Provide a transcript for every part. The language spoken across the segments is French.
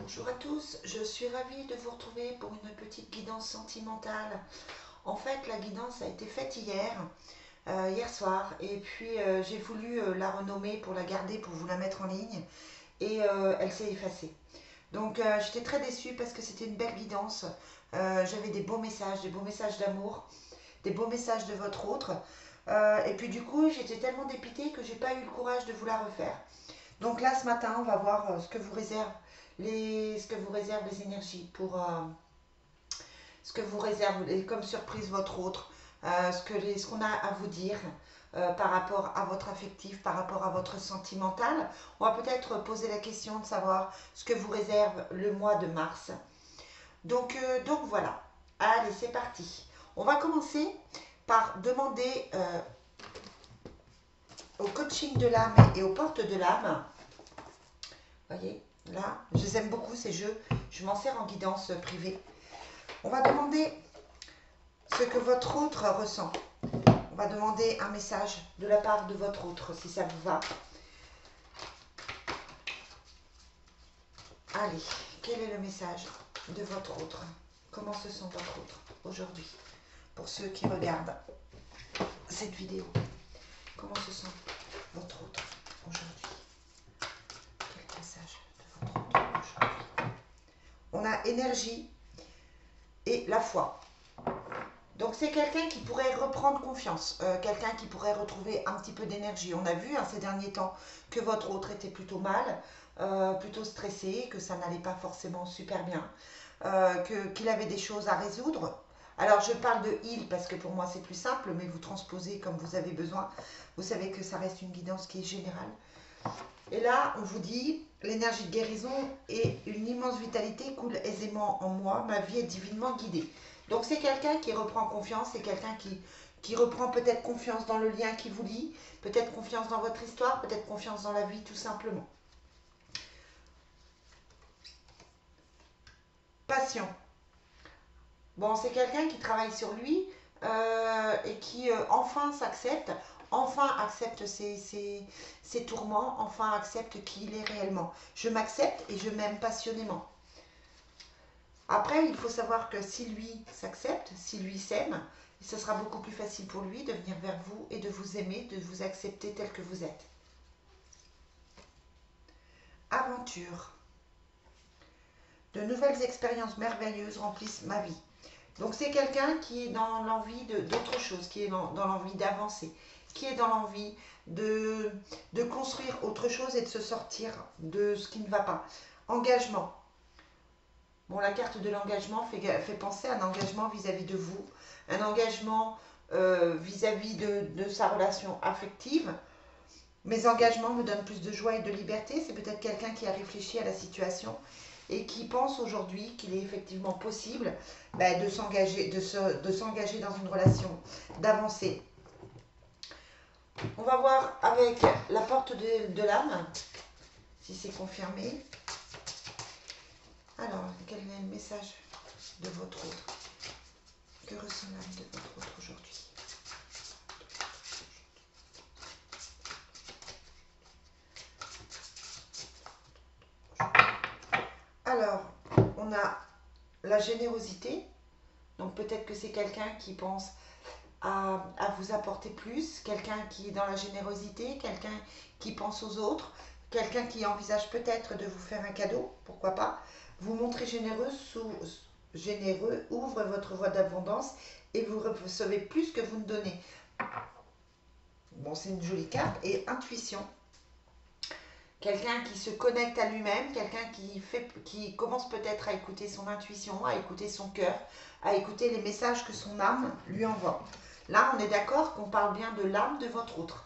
Bonjour à tous, je suis ravie de vous retrouver pour une petite guidance sentimentale. En fait, la guidance a été faite hier soir, et puis j'ai voulu la renommer pour la garder, pour vous la mettre en ligne, et elle s'est effacée. Donc j'étais très déçue parce que c'était une belle guidance. J'avais des beaux messages d'amour, des beaux messages de votre autre. Et puis du coup, j'étais tellement dépitée que j'ai pas eu le courage de vous la refaire. Donc là, ce matin, on va voir ce que vous réservent les énergies pour ce que vous réserve comme surprise votre autre, ce qu'on a à vous dire par rapport à votre affectif, par rapport à votre sentimental. On va peut-être poser la question de savoir ce que vous réserve le mois de mars. Donc voilà. Allez, c'est parti. On va commencer par demander au coaching de l'âme et aux portes de l'âme. Voyez, là, je les aime beaucoup ces jeux. Je m'en sers en guidance privée. On va demander ce que votre autre ressent. On va demander un message de la part de votre autre, si ça vous va. Allez, quel est le message de votre autre? Comment se sent votre autre aujourd'hui? Pour ceux qui regardent cette vidéo, comment se sent votre autre aujourd'hui? Quel message de votre autre aujourd'hui? On a énergie et la foi. Donc c'est quelqu'un qui pourrait reprendre confiance, quelqu'un qui pourrait retrouver un petit peu d'énergie. On a vu ces derniers temps que votre autre était plutôt mal, plutôt stressé, que ça n'allait pas forcément super bien, qu'il avait des choses à résoudre. Alors je parle de heal parce que pour moi c'est plus simple, mais vous transposez comme vous avez besoin. Vous savez que ça reste une guidance qui est générale. Et là, on vous dit, l'énergie de guérison et une immense vitalité coule aisément en moi, ma vie est divinement guidée. Donc c'est quelqu'un qui reprend confiance, c'est quelqu'un qui reprend peut-être confiance dans le lien qui vous lie, peut-être confiance dans votre histoire, peut-être confiance dans la vie tout simplement. Passion. Bon, c'est quelqu'un qui travaille sur lui et qui enfin s'accepte, enfin accepte ses tourments, enfin accepte qui il est réellement. Je m'accepte et je m'aime passionnément. Après, il faut savoir que si lui s'accepte, si lui s'aime, ce sera beaucoup plus facile pour lui de venir vers vous et de vous aimer, de vous accepter tel que vous êtes. Aventure. De nouvelles expériences merveilleuses remplissent ma vie. Donc c'est quelqu'un qui est dans l'envie d'autre chose, qui est dans l'envie d'avancer, qui est dans l'envie de construire autre chose et de se sortir de ce qui ne va pas. Engagement. Bon, la carte de l'engagement fait penser à un engagement vis-à-vis de vous, un engagement vis-à-vis de sa relation affective. Mes engagements me donnent plus de joie et de liberté. C'est peut-être quelqu'un qui a réfléchi à la situation et qui pense aujourd'hui qu'il est effectivement possible de s'engager dans une relation, d'avancer. On va voir avec la porte de l'âme, si c'est confirmé. Alors, quel est le message de votre autre? Que ressent l'âme de votre autre aujourd'hui? Alors, on a la générosité. Donc peut-être que c'est quelqu'un qui pense à vous apporter plus, quelqu'un qui est dans la générosité, quelqu'un qui pense aux autres, quelqu'un qui envisage peut-être de vous faire un cadeau, pourquoi pas. Vous montrez généreux, ouvre votre voie d'abondance et vous recevez plus que vous ne donnez. Bon, c'est une jolie carte. Et intuition. Quelqu'un qui se connecte à lui-même, quelqu'un qui commence peut-être à écouter son intuition, à écouter son cœur, à écouter les messages que son âme lui envoie. Là, on est d'accord qu'on parle bien de l'âme de votre autre.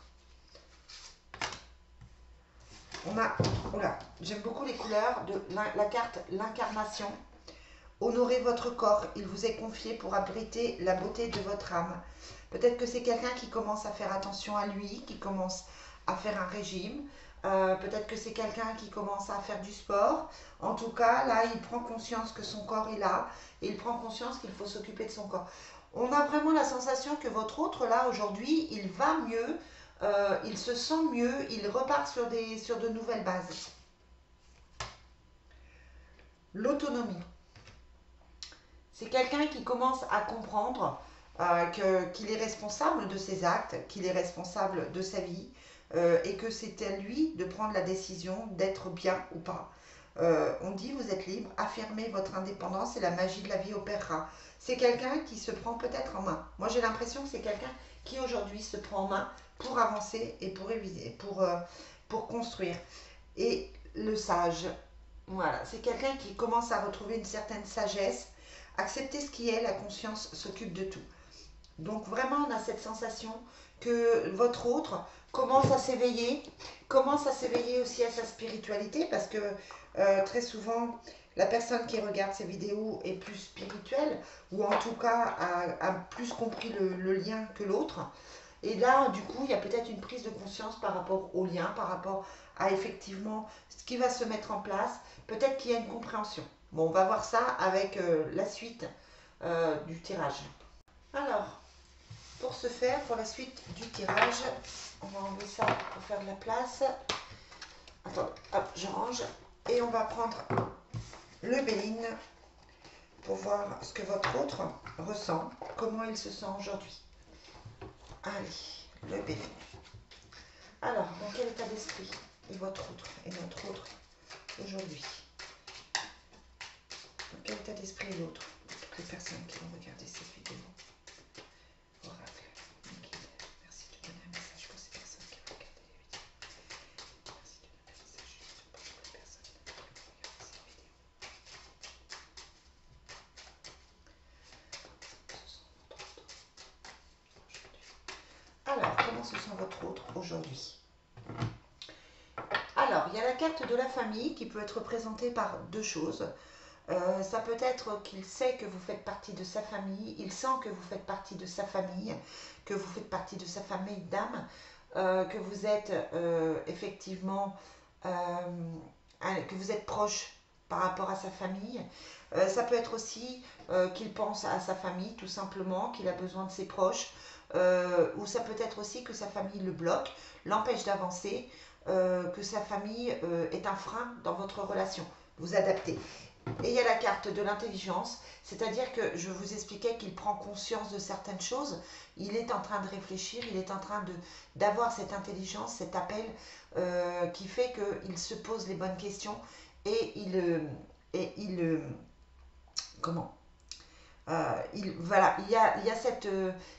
On a, voilà, j'aime beaucoup les couleurs de la carte l'incarnation. Honorez votre corps, il vous est confié pour abriter la beauté de votre âme. Peut-être que c'est quelqu'un qui commence à faire attention à lui, qui commence à faire un régime. Peut-être que c'est quelqu'un qui commence à faire du sport. En tout cas, là, il prend conscience que son corps est là. Et il prend conscience qu'il faut s'occuper de son corps. On a vraiment la sensation que votre autre, là, aujourd'hui, il va mieux. Il se sent mieux. Il repart sur de nouvelles bases. l'autonomie. C'est quelqu'un qui commence à comprendre qu'il est responsable de ses actes, qu'il est responsable de sa vie et que c'est à lui de prendre la décision d'être bien ou pas. On dit vous êtes libre, affirmez votre indépendance et la magie de la vie opérera. C'est quelqu'un qui se prend peut-être en main. Moi j'ai l'impression que c'est quelqu'un qui aujourd'hui se prend en main pour avancer et pour réviser, pour construire. Et le sage, voilà, c'est quelqu'un qui commence à retrouver une certaine sagesse, accepter ce qui est, la conscience s'occupe de tout. Donc vraiment on a cette sensation que votre autre commence à s'éveiller aussi à sa spiritualité parce que très souvent la personne qui regarde ces vidéos est plus spirituelle ou en tout cas a plus compris le lien que l'autre. Et là, du coup, il y a peut-être une prise de conscience par rapport au lien, par rapport à effectivement ce qui va se mettre en place. Peut-être qu'il y a une compréhension. Bon, on va voir ça avec la suite du tirage. Alors, pour ce faire, pour la suite du tirage, on va enlever ça pour faire de la place. Attends, hop, je range. Et on va prendre le Béline pour voir ce que votre autre ressent, comment il se sent aujourd'hui. Allez, le Béline. Alors, dans quel état d'esprit est votre autre et notre autre aujourd'hui? Dans quel état d'esprit est l'autre? Toutes les personnes qui vont regarder cette vidéo. Oracle, guide, merci de donner un message pour ces personnes qui vont regarder les vidéos. Merci de donner un message juste pour toutes les personnes qui vont regarder cette vidéo. Alors, comment se sent votre autre aujourd'hui? Alors, il y a la carte de la famille qui peut être représentée par deux choses. Ça peut être qu'il sait que vous faites partie de sa famille, il sent que vous faites partie de sa famille, que vous faites partie de sa famille d'âme, que vous êtes effectivement, que vous êtes proche par rapport à sa famille. Ça peut être aussi qu'il pense à sa famille tout simplement, qu'il a besoin de ses proches, ou ça peut être aussi que sa famille le bloque, l'empêche d'avancer, que sa famille est un frein dans votre relation. Vous adaptez. Et il y a la carte de l'intelligence, c'est-à-dire que je vous expliquais qu'il prend conscience de certaines choses, il est en train de réfléchir, il est en train d'avoir cette intelligence, cet appel qui fait qu'il se pose les bonnes questions et comment voilà, il y a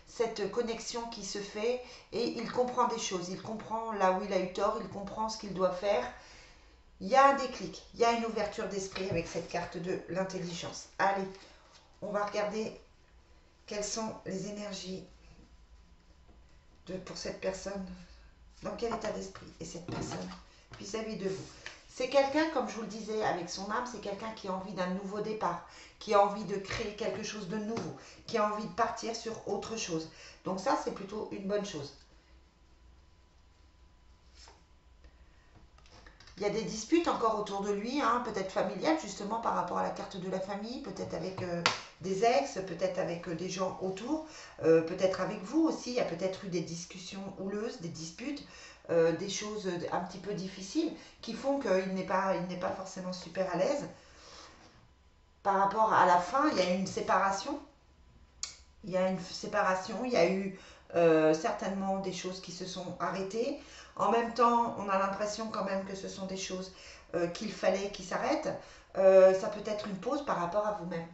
cette connexion qui se fait et il comprend des choses, il comprend là où il a eu tort, il comprend ce qu'il doit faire. Il y a un déclic, il y a une ouverture d'esprit avec cette carte de l'intelligence. Allez, on va regarder quelles sont les énergies pour cette personne, dans quel état d'esprit est cette personne vis-à-vis de vous. C'est quelqu'un, comme je vous le disais, avec son âme, c'est quelqu'un qui a envie d'un nouveau départ, qui a envie de créer quelque chose de nouveau, qui a envie de partir sur autre chose. Donc ça, c'est plutôt une bonne chose. Il y a des disputes encore autour de lui, hein, peut-être familiales, justement par rapport à la carte de la famille, peut-être avec des ex, peut-être avec des gens autour, peut-être avec vous aussi. Il y a peut-être eu des discussions houleuses, des disputes, des choses un petit peu difficiles qui font qu'il n'est pas forcément super à l'aise. Par rapport à la fin, il y a eu une séparation. Il y a eu certainement des choses qui se sont arrêtées. En même temps, on a l'impression quand même que ce sont des choses qu'il fallait qu'ils s'arrêtent. Ça peut être une pause par rapport à vous-même.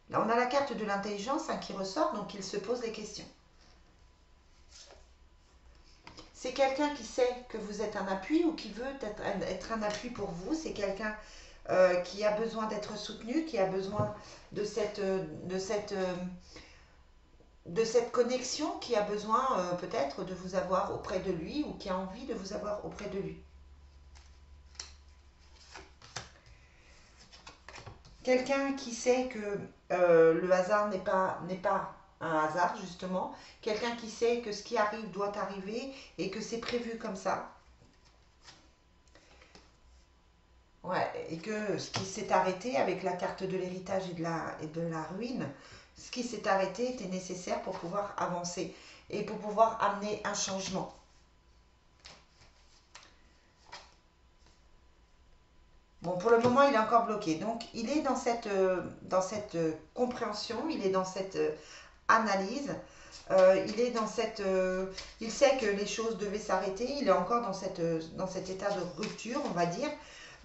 Là, on a la carte de l'intelligence qui ressort, donc il se pose des questions. C'est quelqu'un qui sait que vous êtes un appui ou qui veut être un appui pour vous. C'est quelqu'un qui a besoin d'être soutenu, qui a besoin de cette connexion, qui a besoin peut-être de vous avoir auprès de lui ou qui a envie de vous avoir auprès de lui. Quelqu'un qui sait que le hasard n'est pas un hasard, justement. Quelqu'un qui sait que ce qui arrive doit arriver et que c'est prévu comme ça. Ouais, et que ce qui s'est arrêté avec la carte de l'héritage et de la ruine, ce qui s'est arrêté était nécessaire pour pouvoir avancer et pour pouvoir amener un changement. Bon, pour le moment, il est encore bloqué. Donc, il est dans cette compréhension, il est dans cette analyse, il est dans cette... il sait que les choses devaient s'arrêter, il est encore dans cet état de rupture, on va dire.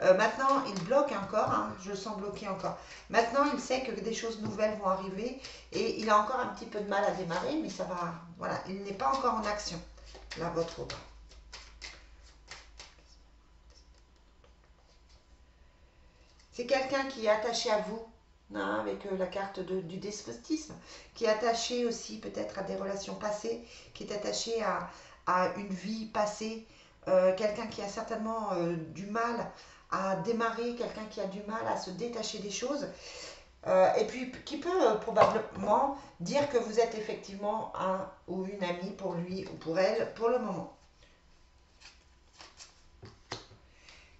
Maintenant, il bloque encore, hein, je le sens bloqué encore. Maintenant, il sait que des choses nouvelles vont arriver et il a encore un petit peu de mal à démarrer, mais ça va... Voilà, il n'est pas encore en action, là, votre autre. C'est quelqu'un qui est attaché à vous, hein, avec la carte du despotisme, qui est attaché aussi peut-être à des relations passées, qui est attaché à une vie passée, quelqu'un qui a certainement du mal à démarrer, quelqu'un qui a du mal à se détacher des choses, et puis qui peut probablement dire que vous êtes effectivement un ou une amie pour lui ou pour elle pour le moment.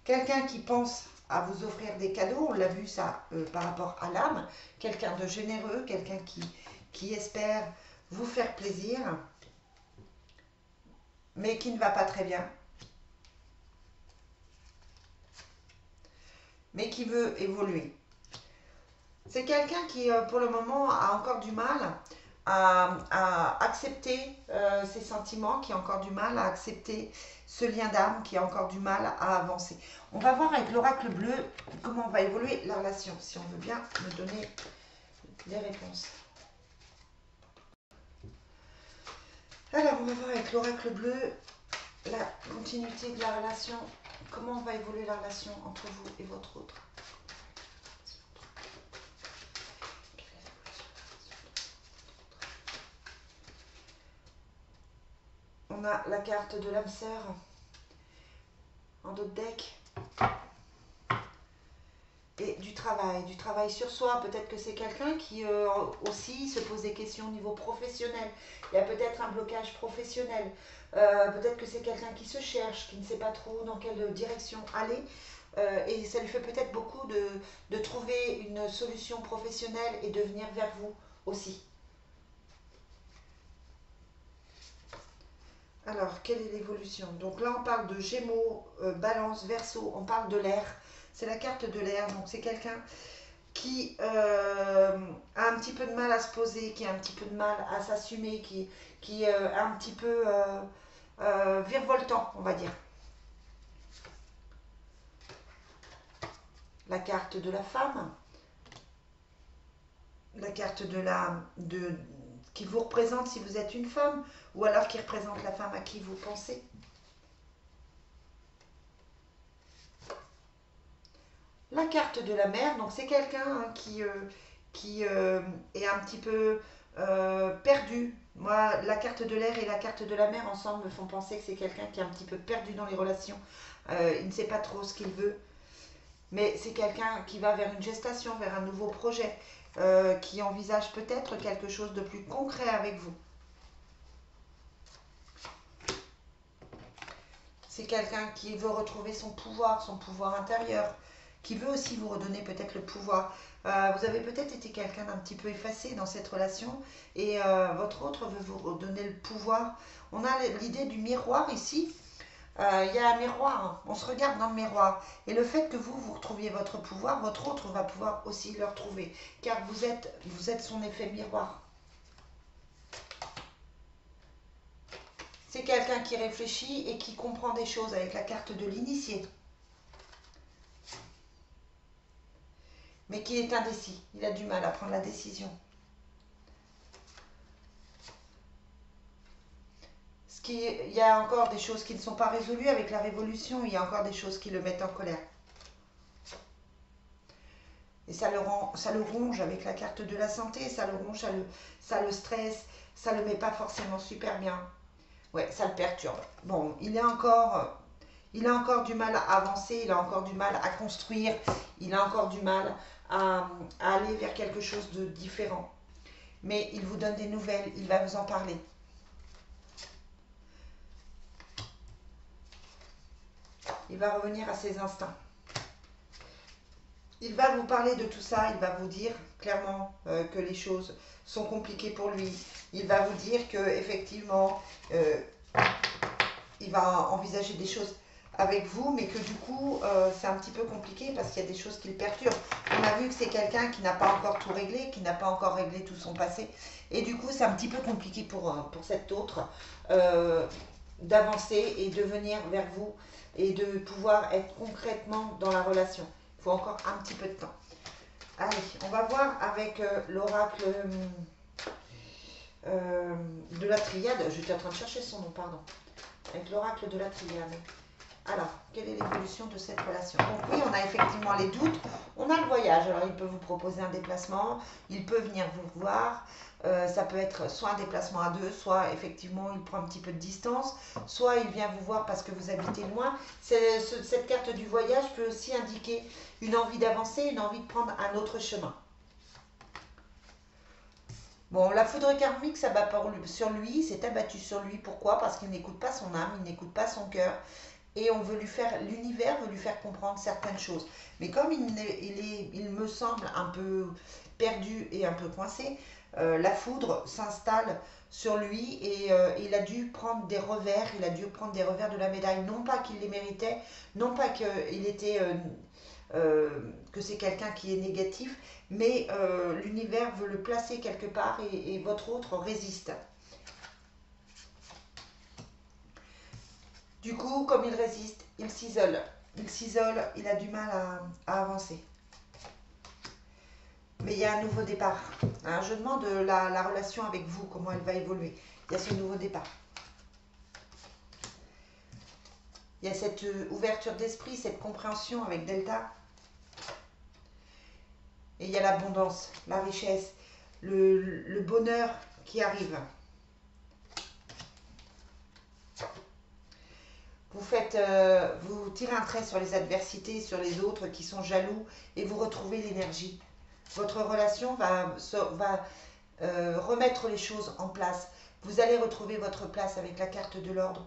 Quelqu'un qui pense à vous offrir des cadeaux, on l'a vu ça par rapport à l'âme, quelqu'un de généreux, quelqu'un qui espère vous faire plaisir, mais qui ne va pas très bien, mais qui veut évoluer. C'est quelqu'un qui, pour le moment, a encore du mal à accepter ses sentiments, qui a encore du mal à accepter ce lien d'âme, qui a encore du mal à avancer. On va voir avec l'oracle bleu comment va évoluer la relation, si on veut bien me donner les réponses. Alors, on va voir avec l'oracle bleu la continuité de la relation, comment va évoluer la relation entre vous et votre autre. On a la carte de l'âme sœur en dos de deck et du travail sur soi. Peut-être que c'est quelqu'un qui aussi se pose des questions au niveau professionnel. Il y a peut-être un blocage professionnel. Peut-être que c'est quelqu'un qui se cherche, qui ne sait pas trop dans quelle direction aller. Et ça lui fait peut-être beaucoup de trouver une solution professionnelle et de venir vers vous aussi. Alors, quelle est l'évolution? Donc là, on parle de Gémeaux, Balance, Verseau, on parle de l'air. C'est la carte de l'air, donc c'est quelqu'un qui a un petit peu de mal à se poser, qui a un petit peu de mal à s'assumer, qui est un petit peu virevoltant, on va dire. La carte de la femme, la carte qui vous représente si vous êtes une femme, ou alors qui représente la femme à qui vous pensez. La carte de la mer, donc c'est quelqu'un hein, qui est un petit peu perdu. Moi, la carte de l'air et la carte de la mer ensemble me font penser que c'est quelqu'un qui est un petit peu perdu dans les relations. Il ne sait pas trop ce qu'il veut. Mais c'est quelqu'un qui va vers une gestation, vers un nouveau projet, qui envisage peut-être quelque chose de plus concret avec vous. C'est quelqu'un qui veut retrouver son pouvoir intérieur, qui veut aussi vous redonner peut-être le pouvoir. Vous avez peut-être été quelqu'un d'un petit peu effacé dans cette relation et votre autre veut vous redonner le pouvoir. On a l'idée du miroir ici. Il y a un miroir, hein. On se regarde dans le miroir. Et le fait que vous retrouviez votre pouvoir, votre autre va pouvoir aussi le retrouver. Car vous êtes son effet miroir. C'est quelqu'un qui réfléchit et qui comprend des choses avec la carte de l'initié. Mais qui est indécis. Il a du mal à prendre la décision. Il y a encore des choses qui ne sont pas résolues avec la révolution. Il y a encore des choses qui le mettent en colère. Et ça le ronge avec la carte de la santé. Ça le ronge, ça le stresse. Ça le met pas forcément super bien. Ouais, ça le perturbe. Bon, il a encore du mal à avancer, il a encore du mal à construire, il a encore du mal à aller vers quelque chose de différent. Mais il vous donne des nouvelles, il va vous en parler. Il va revenir à ses instincts. Il va vous parler de tout ça, il va vous dire clairement que les choses sont compliquées pour lui. Il va vous dire que effectivement, il va envisager des choses avec vous, mais que du coup, c'est un petit peu compliqué parce qu'il y a des choses qui le perturbent. On a vu que c'est quelqu'un qui n'a pas encore tout réglé, qui n'a pas encore réglé tout son passé. Et du coup, c'est un petit peu compliqué pour cet autre d'avancer et de venir vers vous et de pouvoir être concrètement dans la relation. Il faut encore un petit peu de temps. Allez, on va voir avec l'oracle de la triade. J'étais en train de chercher son nom, pardon. Avec l'oracle de la triade. Alors, quelle est l'évolution de cette relation? Donc oui, on a effectivement les doutes. On a le voyage. Alors, il peut vous proposer un déplacement. Il peut venir vous voir. Ça peut être soit un déplacement à deux, soit effectivement, il prend un petit peu de distance. Soit il vient vous voir parce que vous habitez loin. Cette carte du voyage peut aussi indiquer une envie d'avancer, une envie de prendre un autre chemin. Bon, la foudre karmique s'abat sur lui, s'est abattue sur lui. Pourquoi? Parce qu'il n'écoute pas son âme, il n'écoute pas son cœur. Et on veut lui faire, l'univers veut lui faire comprendre certaines choses. Mais comme il me semble un peu perdu et un peu coincé, la foudre s'installe sur lui et il a dû prendre des revers, il a dû prendre des revers de la médaille. Non pas qu'il les méritait, non pas qu'il était... que c'est quelqu'un qui est négatif, mais l'univers veut le placer quelque part et votre autre résiste. Du coup, comme il résiste, il s'isole. Il s'isole, il a du mal à avancer. Mais il y a un nouveau départ. Hein, je demande la relation avec vous, comment elle va évoluer. Il y a ce nouveau départ. Il y a cette ouverture d'esprit, cette compréhension avec Delta. Et il y a l'abondance, la richesse, le bonheur qui arrive. Vous tirez un trait sur les adversités, sur les autres qui sont jaloux et vous retrouvez l'énergie. Votre relation va remettre les choses en place. Vous allez retrouver votre place avec la carte de l'ordre.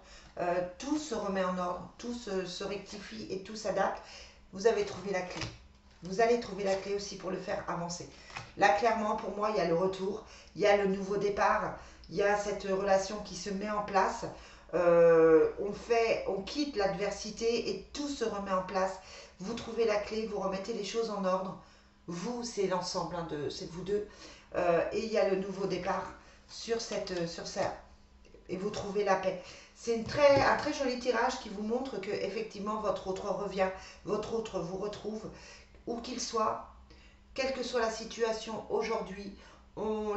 Tout se remet en ordre, tout se rectifie et tout s'adapte. Vous avez trouvé la clé. Vous allez trouver la clé aussi pour le faire avancer. Là, clairement, pour moi, il y a le retour, il y a le nouveau départ, il y a cette relation qui se met en place. On quitte l'adversité et tout se remet en place. Vous trouvez la clé, vous remettez les choses en ordre. Vous, c'est l'ensemble, hein, c'est vous deux. Et il y a le nouveau départ sur ça. Et vous trouvez la paix. C'est un très joli tirage qui vous montre que effectivement votre autre revient, votre autre vous retrouve, où qu'il soit, quelle que soit la situation aujourd'hui.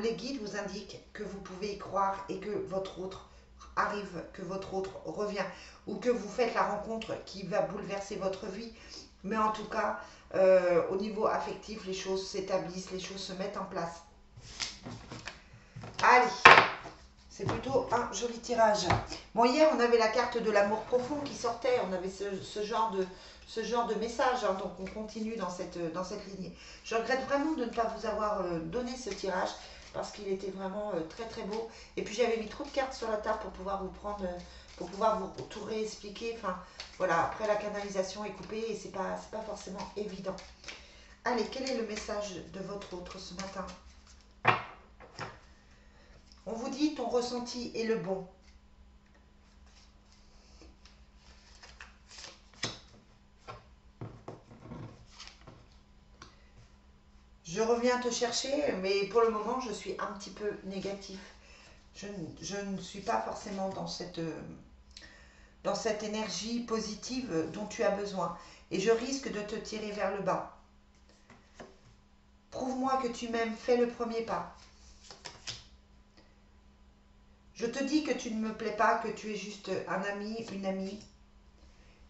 Les guides vous indiquent que vous pouvez y croire et que votre autre arrive, que votre autre revient, ou que vous faites la rencontre qui va bouleverser votre vie. Mais en tout cas, au niveau affectif, les choses s'établissent, les choses se mettent en place. Allez, c'est plutôt un joli tirage. Bon, hier, on avait la carte de l'amour profond qui sortait. On avait ce genre de message. Hein, donc, on continue dans cette lignée. Je regrette vraiment de ne pas vous avoir donné ce tirage parce qu'il était vraiment très très beau. Et puis, j'avais mis trop de cartes sur la table pour pouvoir vous prendre... pour pouvoir vous tout réexpliquer. Enfin, voilà, après la canalisation est coupée et c'est pas forcément évident. Allez, quel est le message de votre autre ce matin? On vous dit ton ressenti est le bon. Je reviens te chercher, mais pour le moment, je suis un petit peu négatif. Je ne suis pas forcément dans cette énergie positive dont tu as besoin. Et je risque de te tirer vers le bas. Prouve-moi que tu m'aimes, fais le premier pas. Je te dis que tu ne me plais pas, que tu es juste un ami, une amie.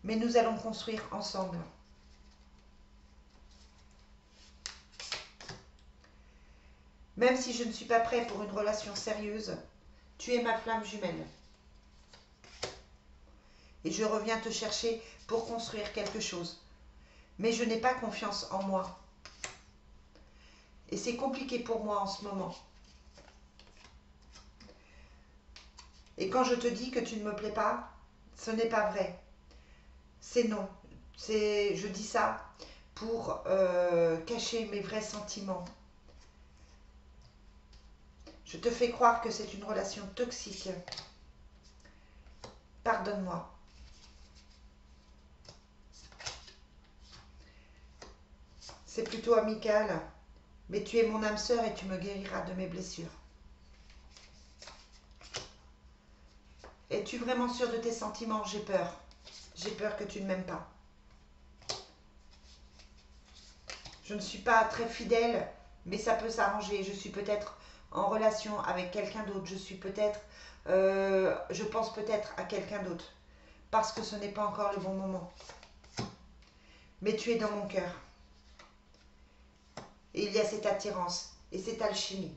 Mais nous allons construire ensemble. Même si je ne suis pas prêt pour une relation sérieuse, tu es ma flamme jumelle. Et je reviens te chercher pour construire quelque chose. Mais je n'ai pas confiance en moi. Et c'est compliqué pour moi en ce moment. Et quand je te dis que tu ne me plais pas, ce n'est pas vrai. C'est non. Je dis ça pour cacher mes vrais sentiments. Je te fais croire que c'est une relation toxique. Pardonne-moi. c'est plutôt amical. Mais tu es mon âme sœur et tu me guériras de mes blessures. Es-tu vraiment sûr de tes sentiments? J'ai peur. J'ai peur que tu ne m'aimes pas. Je ne suis pas très fidèle, mais ça peut s'arranger. Je suis peut-être en relation avec quelqu'un d'autre. Je pense peut-être à quelqu'un d'autre. Parce que ce n'est pas encore le bon moment. Mais tu es dans mon cœur. Et il y a cette attirance et cette alchimie.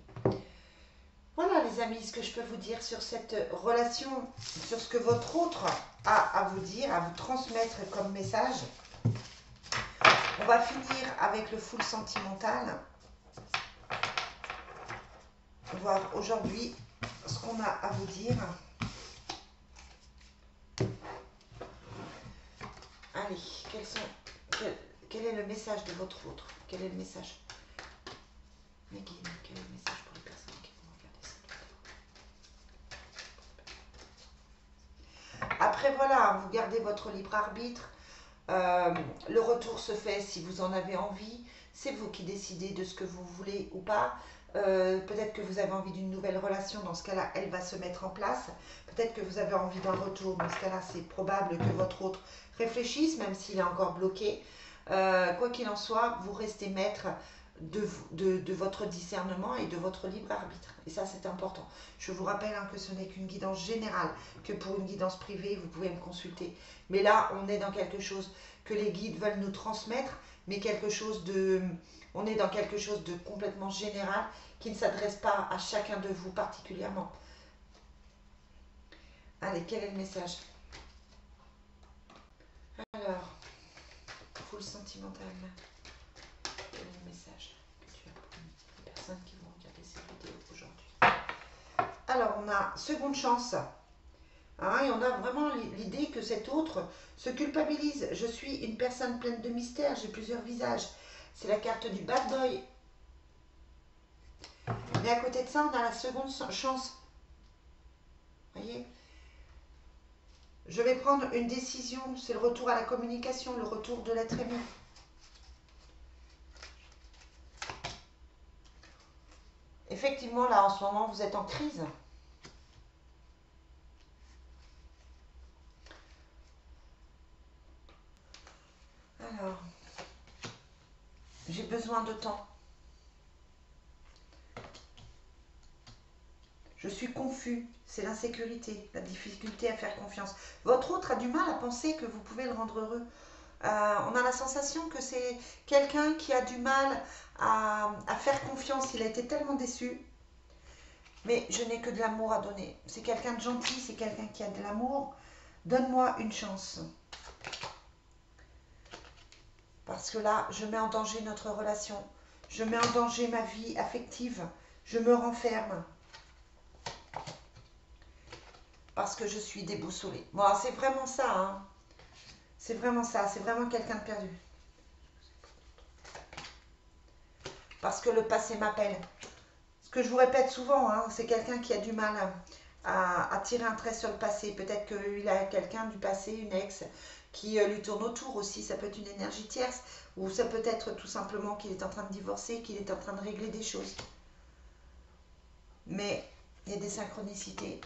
Voilà les amis, ce que je peux vous dire sur cette relation, sur ce que votre autre a à vous dire, à vous transmettre comme message. On va finir avec le full sentimental. Voir aujourd'hui ce qu'on a à vous dire. Allez, quel est le message de votre autre? Quel est le message? Meggy, quel est le message pour les personnes qui vont regarder cette vidéo? Après, voilà, vous gardez votre libre arbitre. Le retour se fait si vous en avez envie. C'est vous qui décidez de ce que vous voulez ou pas. Peut-être que vous avez envie d'une nouvelle relation. Dans ce cas-là, elle va se mettre en place. Peut-être que vous avez envie d'un retour. Dans ce cas-là, c'est probable que votre autre réfléchisse, même s'il est encore bloqué. Quoi qu'il en soit, vous restez maître de votre discernement et de votre libre arbitre. Et ça, c'est important. Je vous rappelle que ce n'est qu'une guidance générale, que pour une guidance privée, vous pouvez me consulter. Mais là, on est dans quelque chose que les guides veulent nous transmettre, mais on est dans quelque chose de complètement général qui ne s'adresse pas à chacun de vous particulièrement. Allez, quel est le message? Alors, full sentimental. Quel est le message que tu as pour les personnes qui vont regarder cette vidéo aujourd'hui? Alors, on a seconde chance. Et on a vraiment l'idée que cet autre se culpabilise. Je suis une personne pleine de mystères, j'ai plusieurs visages. C'est la carte du bad boy. Mais à côté de ça, on a la seconde chance. Voyez? Je vais prendre une décision. C'est le retour à la communication, le retour de l'être aimé. Effectivement, là, en ce moment, vous êtes en crise. Alors, j'ai besoin de temps. Je suis confus, c'est l'insécurité, la difficulté à faire confiance. Votre autre a du mal à penser que vous pouvez le rendre heureux. On a la sensation que c'est quelqu'un qui a du mal à faire confiance. Il a été tellement déçu. Mais je n'ai que de l'amour à donner. C'est quelqu'un de gentil, c'est quelqu'un qui a de l'amour. Donne-moi une chance. Parce que là, je mets en danger notre relation. Je mets en danger ma vie affective. Je me renferme. Parce que je suis déboussolée. Bon, c'est vraiment ça, hein. C'est vraiment ça. C'est vraiment quelqu'un de perdu. Parce que le passé m'appelle. Ce que je vous répète souvent, hein, c'est quelqu'un qui a du mal à tirer un trait sur le passé. Peut-être qu'il a quelqu'un du passé, une ex, qui lui tourne autour aussi. Ça peut être une énergie tierce. Ou ça peut être tout simplement qu'il est en train de divorcer, qu'il est en train de régler des choses. Mais il y a des synchronicités.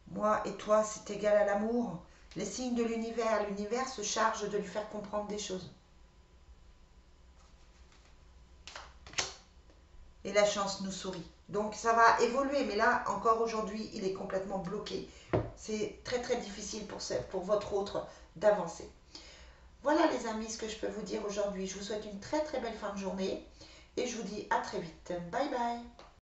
Moi et toi, c'est égal à l'amour. Les signes de l'univers se chargent de lui faire comprendre des choses. Et la chance nous sourit. Donc ça va évoluer, mais là, encore aujourd'hui, il est complètement bloqué. C'est très très difficile pour votre autre d'avancer. Voilà les amis, ce que je peux vous dire aujourd'hui. Je vous souhaite une très très belle fin de journée. Et je vous dis à très vite. Bye bye.